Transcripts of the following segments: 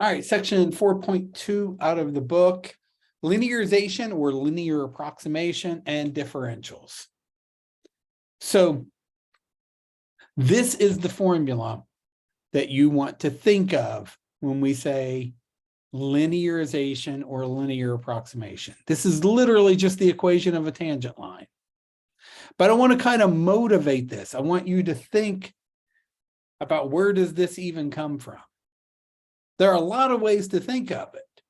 All right, section 4.2 out of the book, linearization or linear approximation and differentials. So this is the formula that you want to think of when we say linearization or linear approximation. This is literally just the equation of a tangent line. But I want to kind of motivate this. I want you to think about where does this even come from? There are a lot of ways to think of it.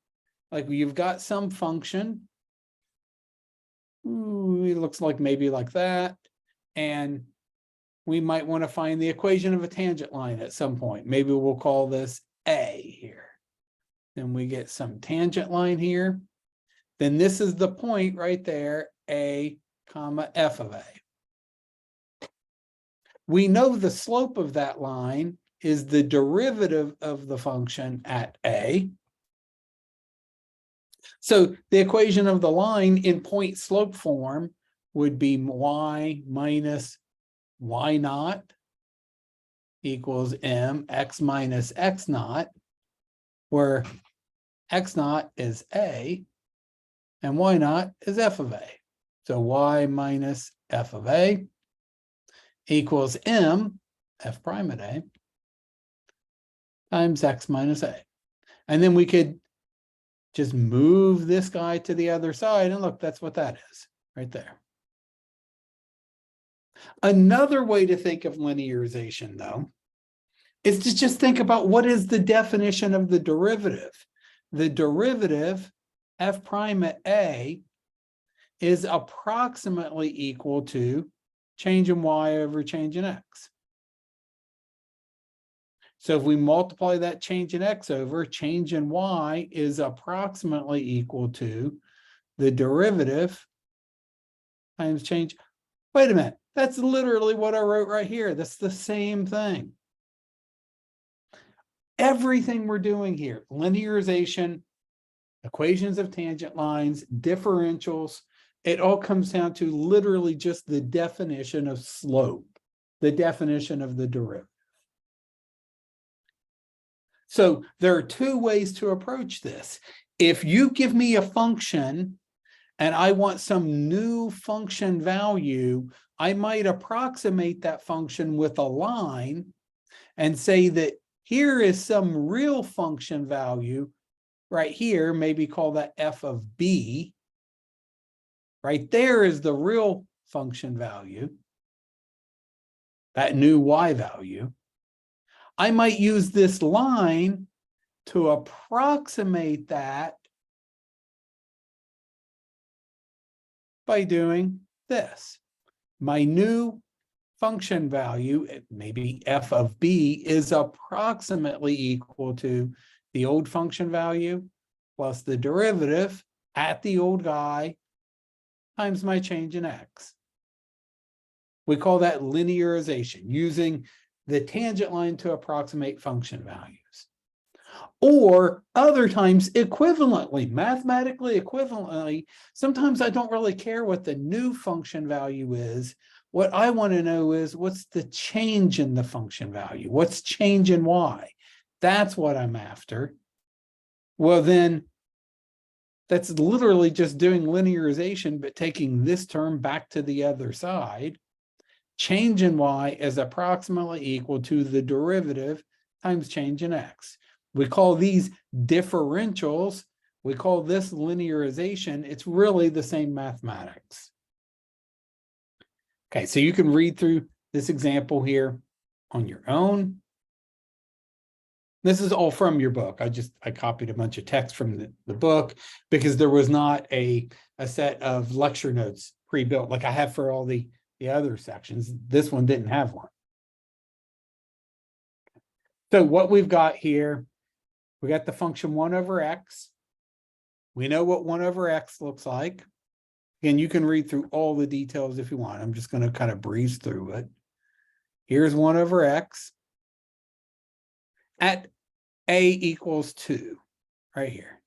Like you've got some function. It looks like maybe like that. And we might want to find the equation of a tangent line at some point. Maybe we'll call this A here. Then we get some tangent line here. Then this is the point right there, A, comma, f of A. We know the slope of that line is the derivative of the function at A. So the equation of the line in point slope form would be y minus y naught equals mx minus x naught, where x naught is A and y naught is f of A. So y minus f of A equals m, f prime at A, times x minus A. And then we could just move this guy to the other side, and look, that's what that is, right there. Another way to think of linearization, though, is to just think about what is the definition of the derivative. The derivative, f prime at A, is approximately equal to change in y over change in x. So if we multiply that change in x over, change in y is approximately equal to the derivative times change. Wait a minute, that's literally what I wrote right here. That's the same thing. Everything we're doing here, linearization, equations of tangent lines, differentials, it all comes down to literally just the definition of slope, the definition of the derivative. So there are two ways to approach this. If you give me a function and I want some new function value, I might approximate that function with a line and say that here is some real function value right here, maybe call that f of b. Right there is the real function value, that new y value. I might use this line to approximate that by doing this. My new function value, maybe f of b, is approximately equal to the old function value plus the derivative at the old guy times my change in x. We call that linearization, using the tangent line to approximate function values. Or other times equivalently, mathematically equivalently, sometimes I don't really care what the new function value is. What I want to know is what's the change in the function value? What's change in y? That's what I'm after. Well, then that's literally just doing linearization, but taking this term back to the other side. Change in y is approximately equal to the derivative times change in x. We call these differentials. We call this linearization. It's really the same mathematics. Okay, so you can read through this example here on your own. This is all from your book. I copied a bunch of text from the book because there was not a set of lecture notes pre-built like I have for all the other sections. This one didn't have one. So what we've got here, we got the function 1 over x. We know what 1 over x looks like. Again, you can read through all the details if you want. I'm just going to kind of breeze through it. Here's 1 over x at a equals 2, right here,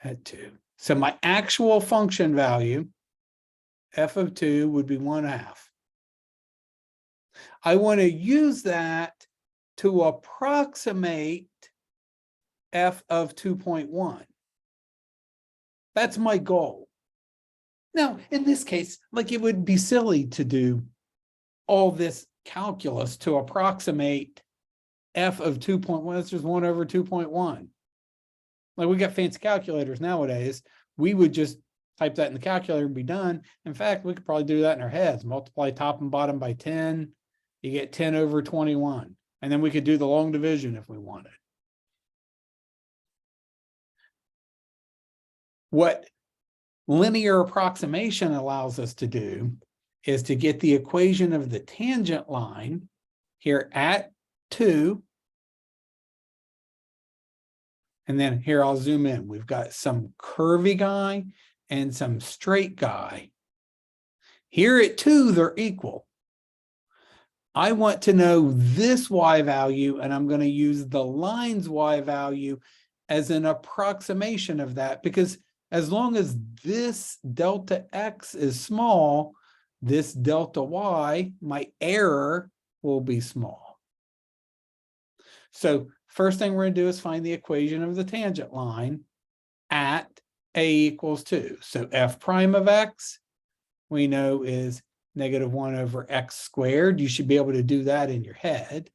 at 2. So my actual function value, f of 2, would be 1/2. I want to use that to approximate f of 2.1. That's my goal. Now, in this case, like it would be silly to do all this calculus to approximate f of 2.1. That's just 1 over 2.1. Like we got fancy calculators nowadays. We would just type that in the calculator and be done. In fact, we could probably do that in our heads. Multiply top and bottom by 10. You get 10 over 21. And then we could do the long division if we wanted. What linear approximation allows us to do is to get the equation of the tangent line here at 2. And then here I'll zoom in. We've got some curvy guy and some straight guy. Here at 2, they're equal. I want to know this y value, and I'm going to use the line's y value as an approximation of that, because as long as this delta x is small, this delta y, my error, will be small. So first thing we're going to do is find the equation of the tangent line at a equals 2. So f prime of x, we know is negative 1 over x squared. You should be able to do that in your head.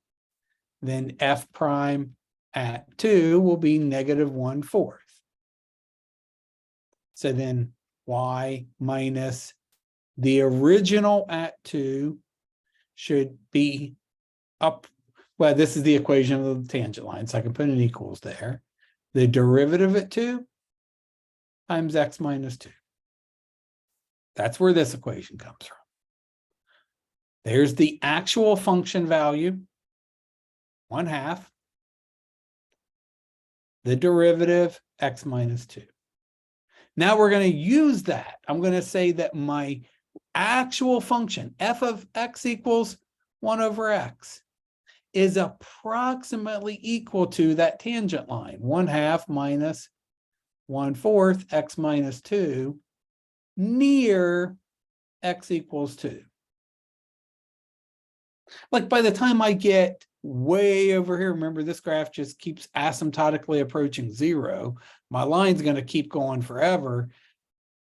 Then f prime at 2 will be negative 1/4. So then y minus the original at 2 should be up. Well, this is the equation of the tangent line, so I can put an equals there. The derivative at 2 times x minus 2. That's where this equation comes from. There's the actual function value, 1/2. The derivative, x minus 2. Now we're going to use that. I'm going to say that my actual function, f of x equals 1 over x, is approximately equal to that tangent line, 1/2 minus 1/4 x minus 2, near x equals 2. Like by the time I get way over here, remember this graph just keeps asymptotically approaching 0. My line's going to keep going forever.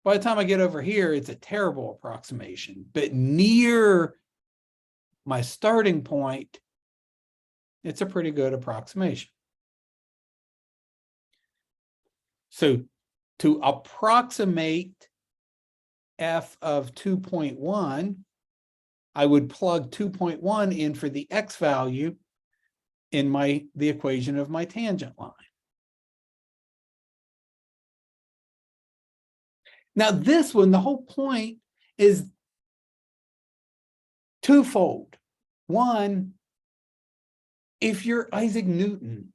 By the time I get over here, it's a terrible approximation. But near my starting point, it's a pretty good approximation. So to approximate f of 2.1, I would plug 2.1 in for the x value in the equation of my tangent line. Now this one, the whole point is twofold. One, if you're Isaac Newton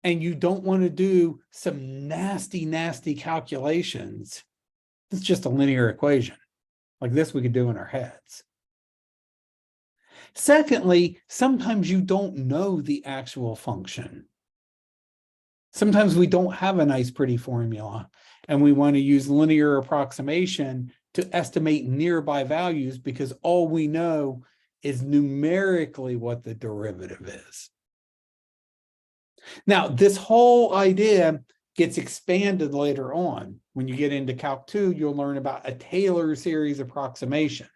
and you don't want to do some nasty, nasty calculations, it's just a linear equation. Like this we could do in our heads. Secondly, sometimes you don't know the actual function. Sometimes we don't have a nice, pretty formula, and we want to use linear approximation to estimate nearby values because all we know is numerically what the derivative is. Now, this whole idea gets expanded later on. When you get into Calc 2, you'll learn about a Taylor series approximation.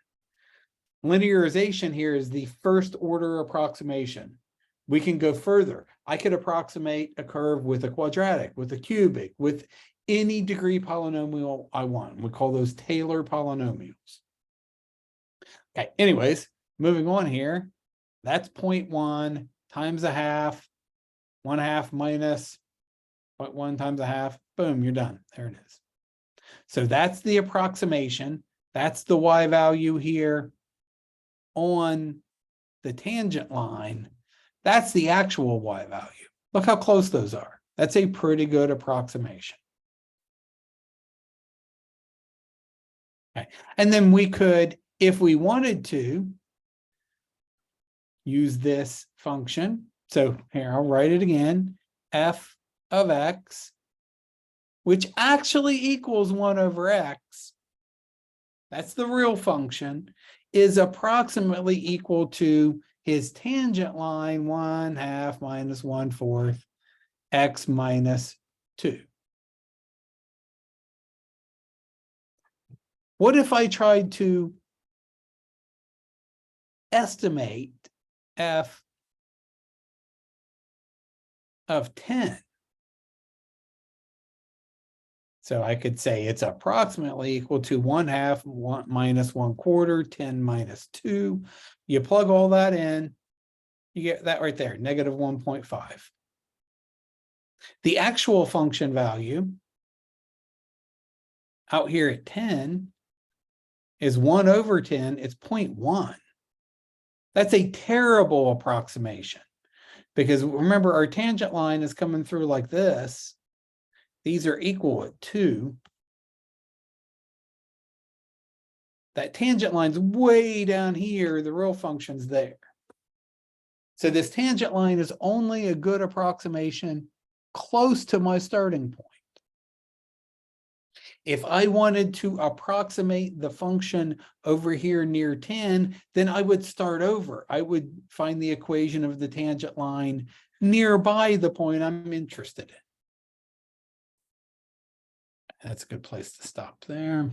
Linearization here is the first order approximation. We can go further. I could approximate a curve with a quadratic, with a cubic, with any degree polynomial I want. We call those Taylor polynomials. Okay, anyways, moving on here. That's 0.1 times a half, 1/2 minus 0.1 times a half. Boom, you're done. There it is. So that's the approximation. That's the y value here on the tangent line. That's the actual y value. Look how close those are. That's a pretty good approximation. Okay. And then we could, if we wanted to, use this function. So here, I'll write it again. F of x, which actually equals 1 over x, that's the real function, is approximately equal to his tangent line, 1/2 minus 1/4 x minus 2. What if I tried to estimate f of 10? So I could say it's approximately equal to 1/2 minus 1/4, 10 minus 2. You plug all that in, you get that right there, negative 1.5. The actual function value out here at 10 is 1/10, it's 0.1. That's a terrible approximation because remember our tangent line is coming through like this. These are equal at 2. That tangent line's way down here, the real function's there. So this tangent line is only a good approximation close to my starting point. If I wanted to approximate the function over here near 10, then I would start over. I would find the equation of the tangent line nearby the point I'm interested in. That's a good place to stop there.